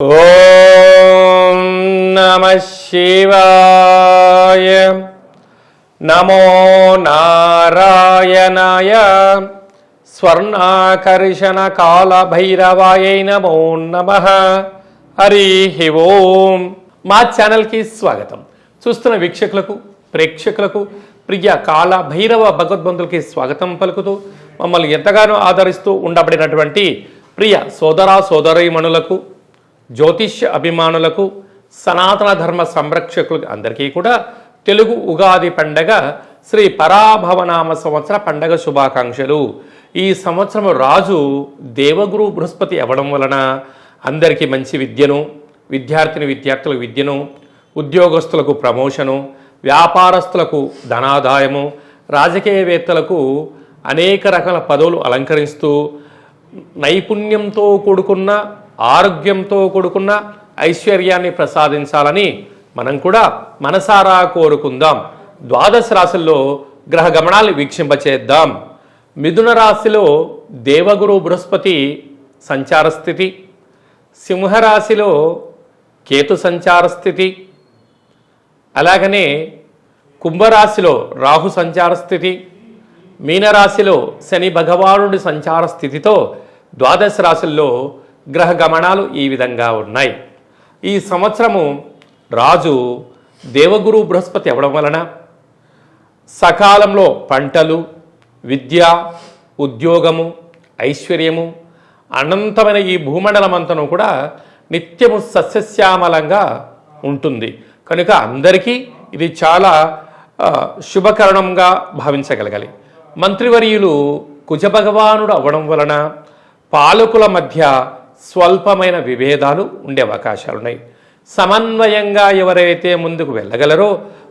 ఓం నమః శివాయ. నమో నారాయణాయ. స్వర్ణాకర్షణ కాల భైరవాయై నమో నమః. హరి ఓం. మా ఛానల్కి స్వాగతం. చూస్తున్న వీక్షకులకు ప్రేక్షకులకు ప్రియ కాల భైరవ భగవద్బంధులకి స్వాగతం పలుకుతూ మమ్మల్ని ఎంతగానో ఆదరిస్తూ ఉండబడినటువంటి ప్రియ సోదర సోదరీమణులకు, జ్యోతిష్య అభిమానులకు, సనాతన ధర్మ సంరక్షకులకు అందరికీ కూడా తెలుగు ఉగాది పండగ శ్రీ పరాభవనామ సంవత్సర పండగ శుభాకాంక్షలు. ఈ సంవత్సరం రాజు దేవగురు బృహస్పతి అవ్వడం వలన అందరికీ మంచి విద్యను, విద్యార్థులకు విద్యను, ఉద్యోగస్తులకు ప్రమోషను, వ్యాపారస్తులకు ధనాదాయము, రాజకీయవేత్తలకు అనేక రకాల పదవులు అలంకరిస్తూ నైపుణ్యంతో కూడుకున్న, ఆరోగ్యంతో కూడుకున్న ఐశ్వర్యాన్ని ప్రసాదించాలని మనం కూడా మనసారా కోరుకుందాం. ద్వాదశ రాశుల్లో గ్రహ గమనాలు వీక్షింపచేద్దాం. మిథున రాశిలో దేవగురు బృహస్పతి సంచార స్థితి, సింహరాశిలో కేతు సంచార స్థితి, అలాగనే కుంభరాశిలో రాహు సంచార స్థితి, మీనరాశిలో శని భగవానుడి సంచార స్థితితో ద్వాదశ రాశుల్లో గ్రహ గమనాలు ఈ విధంగా ఉన్నాయి. ఈ సంవత్సరము రాజు దేవగురు బృహస్పతి అవ్వడం వలన సకాలంలో పంటలు, విద్య, ఉద్యోగము, ఐశ్వర్యము, అనంతమైన ఈ భూమండలమంతను కూడా నిత్యము సస్యశ్యామలంగా ఉంటుంది. కనుక అందరికీ ఇది చాలా శుభకరణంగా భావించగలగాలి. మంత్రివర్యులు కుజభగవానుడు అవ్వడం వలన పాలకుల మధ్య స్వల్పమైన విభేదాలు ఉండే అవకాశాలున్నాయి. సమన్వయంగా ఎవరైతే ముందుకు వెళ్ళగలరో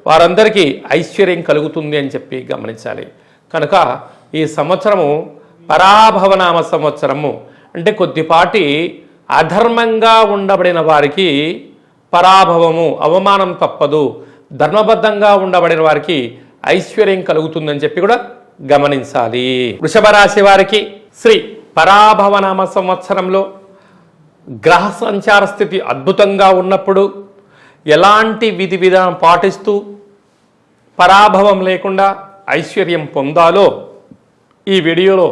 వారందరికీ ఐశ్వర్యం కలుగుతుంది అని చెప్పి గమనించాలి. కనుక ఈ సంవత్సరము పరాభవనామ సంవత్సరము అంటే కొద్దిపాటి అధర్మంగా ఉండబడిన వారికి పరాభవము, అవమానం తప్పదు, ధర్మబద్ధంగా ఉండబడిన వారికి ఐశ్వర్యం కలుగుతుందని చెప్పి కూడా గమనించాలి. వృషభ రాశి వారికి శ్రీ పరాభవనామ సంవత్సరంలో గ్రహ సంచార స్థితి అద్భుతంగా ఉన్నప్పుడు ఎలాంటి విధి విధానం పాటిస్తూ పరాభవం లేకుండా ఐశ్వర్యం పొందాలో ఈ వీడియోలో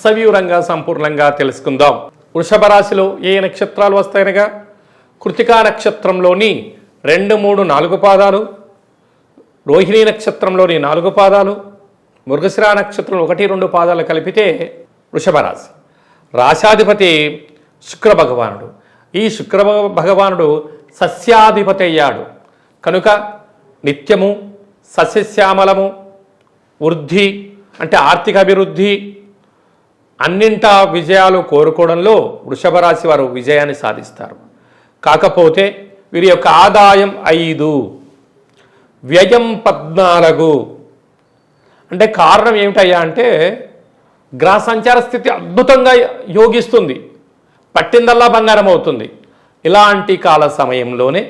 సవివరంగా సంపూర్ణంగా తెలుసుకుందాం. వృషభ రాశిలో ఏ నక్షత్రాలు వస్తాయనగా కృతికా నక్షత్రంలోని 2, 3, 4 పాదాలు, రోహిణీ నక్షత్రంలోని 4 పాదాలు, మృగశిర నక్షత్రంలో 1, 2 పాదాలు కలిపితే వృషభ రాశి. రాశాధిపతి శుక్ర భగవానుడు. ఈ శుక్ర భగవానుడు సస్యాధిపతి అయ్యాడు కనుక నిత్యము సస్యశ్యామలము, వృద్ధి అంటే ఆర్థిక అభివృద్ధి, అన్నింటా విజయాలు కోరుకోవడంలో వృషభ రాశి వారు విజయాన్ని సాధిస్తారు. కాకపోతే వీరి యొక్క ఆదాయం 5, వ్యయం 14. అంటే కారణం ఏమిటయ్యా అంటే గ్రహ సంచార స్థితి అద్భుతంగా యోగిస్తుంది, పట్టిందల్లా బంగారం అవుతుంది. ఇలాంటి కాల సమయంలోనే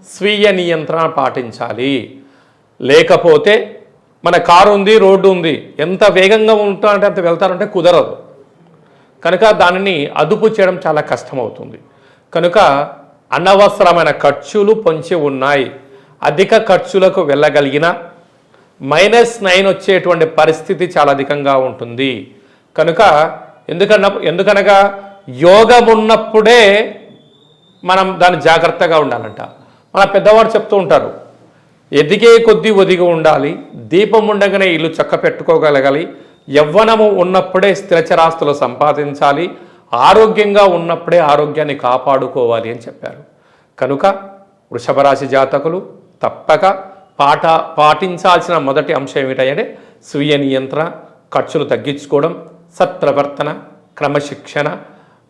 స్వీయ నియంత్రణ పాటించాలి. లేకపోతే మన కారు ఉంది, రోడ్డు ఉంది, ఎంత వేగంగా ఉంటారంటే అంత వెళ్తారంటే కుదరదు. కనుక దానిని అదుపు చేయడం చాలా కష్టమవుతుంది. కనుక అనవసరమైన ఖర్చులు పొంచి ఉన్నాయి. అధిక ఖర్చులకు వెళ్ళగలిగిన -9 వచ్చేటువంటి పరిస్థితి చాలా అధికంగా ఉంటుంది. కనుక ఎందుకనగా యోగం ఉన్నప్పుడే మనం దాన్ని జాగ్రత్తగా ఉండాలంట. మన పెద్దవాడు చెప్తూ ఉంటారు, ఎదిగే కొద్దీ ఒదిగి ఉండాలి, దీపం ఉండగానే ఇల్లు చక్క పెట్టుకోగలగాలి, యవ్వనము ఉన్నప్పుడే స్థిరచరాస్తులు సంపాదించాలి, ఆరోగ్యంగా ఉన్నప్పుడే ఆరోగ్యాన్ని కాపాడుకోవాలి అని చెప్పారు. కనుక వృషభ రాశి జాతకులు తప్పక పాటించాల్సిన మొదటి అంశం ఏమిటంటే స్వీయ నియంత్రణ, ఖర్చులు తగ్గించుకోవడం, సత్ప్రవర్తన, క్రమశిక్షణ,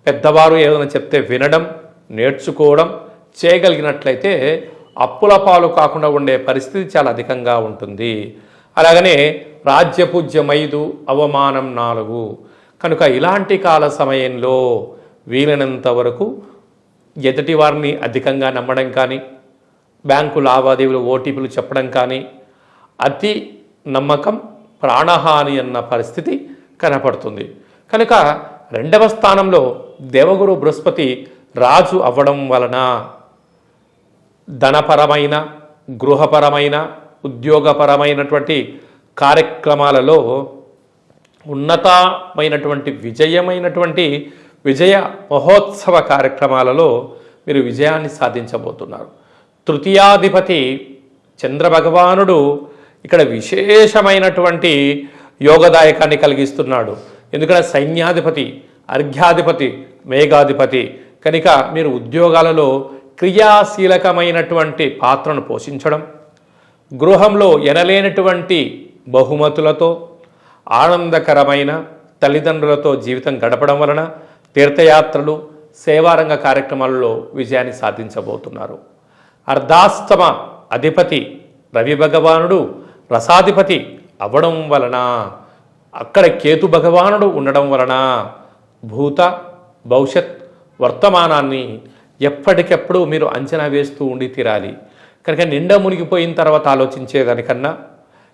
పెద్దవారు ఏదైనా చెప్తే వినడం, నేర్చుకోవడం చేయగలిగినట్లయితే అప్పుల పాలు కాకుండా ఉండే పరిస్థితి చాలా అధికంగా ఉంటుంది. అలాగనే రాజ్యపూజ్యం 5, అవమానం 4. కనుక ఇలాంటి కాల సమయంలో వీలైనంత వరకు ఎదుటి వారిని అధికంగా నమ్మడం కానీ, బ్యాంకు లావాదేవీలు ఓటీపీలు చెప్పడం కానీ, అతి నమ్మకం ప్రాణహాని అన్న పరిస్థితి కనపడుతుంది. కనుక 2వ స్థానంలో దేవగురు బృహస్పతి రాజు అవ్వడం వలన ధనపరమైన, గృహపరమైన, ఉద్యోగపరమైనటువంటి కార్యక్రమాలలో ఉన్నతమైనటువంటి విజయ మహోత్సవ కార్యక్రమాలలో మీరు విజయాన్ని సాధించబోతున్నారు. తృతీయాధిపతి చంద్రభగవానుడు ఇక్కడ విశేషమైనటువంటి యోగదాయకాన్ని కలిగిస్తున్నాడు. ఎందుకంటే సైన్యాధిపతి, అర్ఘ్యాధిపతి, మేఘాధిపతి కనుక మీరు ఉద్యోగాలలో క్రియాశీలకమైనటువంటి పాత్రను పోషించడం, గృహంలో ఎనలేనటువంటి బహుమతులతో ఆనందకరమైన తల్లిదండ్రులతో జీవితం గడపడం వలన తీర్థయాత్రలు, సేవారంగ కార్యక్రమాలలో విజయాన్ని సాధించబోతున్నారు. అర్ధాష్టమ అధిపతి రవి భగవానుడు రసాధిపతి అవ్వడం వలన, అక్కడ కేతు భగవానుడు ఉండడం వలన భూత, భవిష్యత్, వర్తమానాన్ని ఎప్పటికెప్పుడు మీరు అంచనా వేస్తూ ఉండి తీరాలి. కనుక నిండా మునిగిపోయిన తర్వాత ఆలోచించేదానికన్నా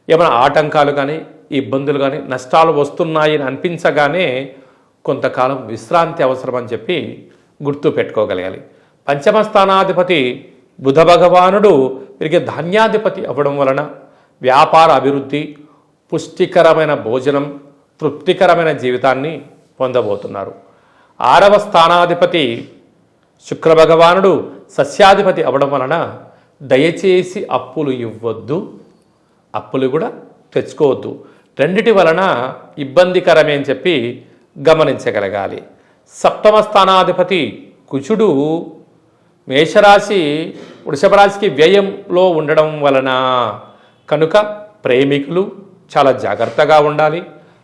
ఏమైనా ఆటంకాలు కానీ, ఇబ్బందులు కానీ, నష్టాలు వస్తున్నాయని అనిపించగానే కొంతకాలం విశ్రాంతి అవసరమని చెప్పి గుర్తు పెట్టుకోగలగాలి. పంచమ స్థానాధిపతి బుధ భగవానుడు వీరికి ధాన్యాధిపతి అవ్వడం వలన వ్యాపార అభివృద్ధి, పుష్టికరమైన భోజనం, తృప్తికరమైన జీవితాన్ని పొందబోతున్నారు. 6వ స్థానాధిపతి శుక్ర భగవానుడు సస్యాధిపతి అవ్వడం వలన దయచేసి అప్పులు ఇవ్వద్దు, అప్పులు కూడా తెచ్చుకోవద్దు. రెండిటి వలన ఇబ్బందికరమే అని చెప్పి గమనించగలగాలి. 7వ స్థానాధిపతి కుజుడు మేషరాశి, వృషభ రాశికి వ్యయంలో ఉండడం వలన కనుక ప్రేమికులు చాలా జాగ్రత్తగా ఉండాలి.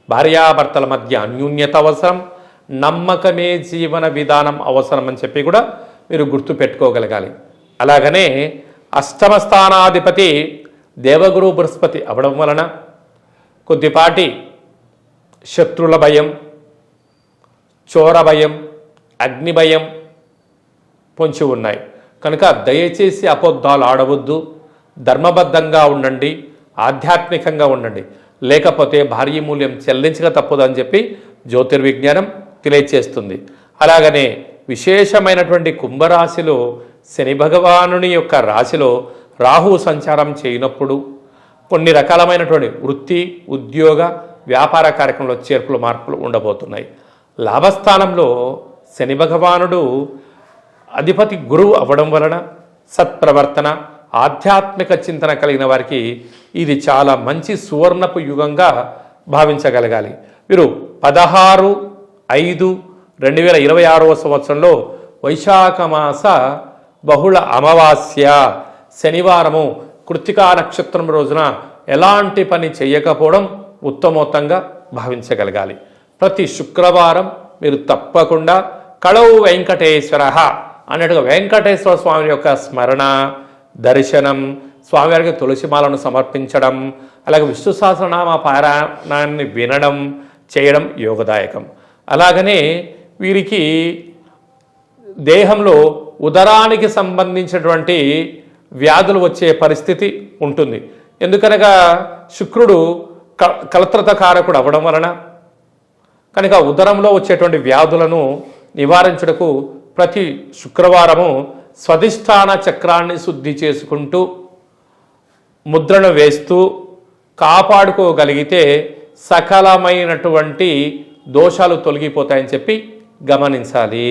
భార్యాభర్తల మధ్య అన్యోన్యత అవసరం, నమ్మకమే జీవన విధానం అవసరం అని చెప్పి కూడా మీరు గుర్తు పెట్టుకోగలగాలి. అలాగనే 8వ స్థానాధిపతి దేవగురు బృహస్పతి అవడం వలన కొద్దిపాటి శత్రుల భయం, చోర భయం, అగ్ని భయం పొంచి ఉన్నాయి. కనుక దయచేసి అబద్ధాలు ఆడవద్దు, ధర్మబద్ధంగా ఉండండి, ఆధ్యాత్మికంగా ఉండండి. లేకపోతే భారీ మూల్యం చెల్లించక తప్పదని చెప్పి జ్యోతిర్విజ్ఞానం తెలియచేస్తుంది. అలాగనే విశేషమైనటువంటి కుంభరాశిలో శని భగవానుని యొక్క రాశిలో రాహువు సంచారం చేయనప్పుడు కొన్ని రకాలమైనటువంటి వృత్తి, ఉద్యోగ, వ్యాపార కార్యక్రమంలో చేర్పులు, మార్పులు ఉండబోతున్నాయి. లాభస్థానంలో శని భగవానుడు అధిపతి గురువు అవ్వడం వలన సత్ప్రవర్తన, ఆధ్యాత్మిక చింతన కలిగిన వారికి ఇది చాలా మంచి సువర్ణపు యుగంగా భావించగలగాలి. వీరు 16/5/2026 సంవత్సరంలో వైశాఖ మాస బహుళ అమావాస్య శనివారము కృత్తికా నక్షత్రం రోజున ఎలాంటి పని చేయకపోవడం ఉత్తమోత్తంగా భావించగలగాలి. ప్రతి శుక్రవారం మీరు తప్పకుండా కళౌ వెంకటేశ్వర అన్నట్టుగా వెంకటేశ్వర స్వామి యొక్క స్మరణ, దర్శనం, స్వామివారికి తులసిమాలను సమర్పించడం, అలాగే విష్ణు సహస్రనామ పారాయణాన్ని వినడం, చేయడం యోగదాయకం. అలాగనే వీరికి దేహంలో ఉదరానికి సంబంధించినటువంటి వ్యాధులు వచ్చే పరిస్థితి ఉంటుంది. ఎందుకనగా శుక్రుడు కలత్రత కారకుడు అవ్వడం వలన కనుక ఉదరంలో వచ్చేటువంటి వ్యాధులను నివారించుటకు ప్రతి శుక్రవారము స్వధిష్టాన చక్రాన్ని శుద్ధి చేసుకుంటూ ముద్రను వేస్తూ కాపాడుకోగలిగితే సకలమైనటువంటి దోషాలు తొలగిపోతాయని చెప్పి గమనించాలి.